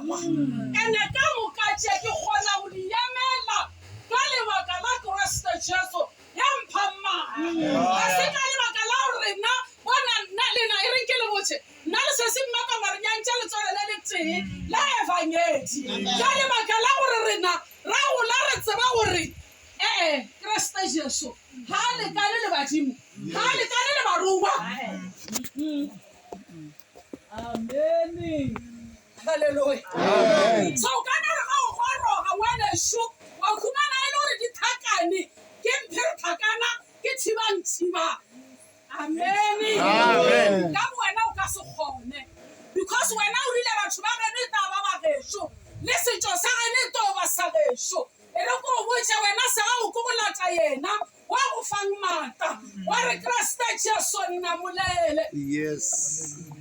mmalwa ene ka moka tje ke kgona ho di emela ka lebaka la Kriste Jesu ya mpha mmala a se ka lebaka la hore nna bona nna lena e re ke le botse nna le Sesi MMAKOMA re nyantse le tswele le le tee la evangedi ka lebaka la hore rena ra gola re tseba hore Kriste Jesu ha le ka le badimo ha le ka le baruwa amen hallelujah so kana re ga go roga wena shu wa khumana ile hore di thakane ke mphir thakana ke thiba amen ka wena o ka se kgone because wena o rile batho ba rena e taba ba gesho le setjo sa rena e toba sa gesho e re go botse wena sa ga o go bolata yena wa go fang mata wa re Kriste Jesu nna molele Yes.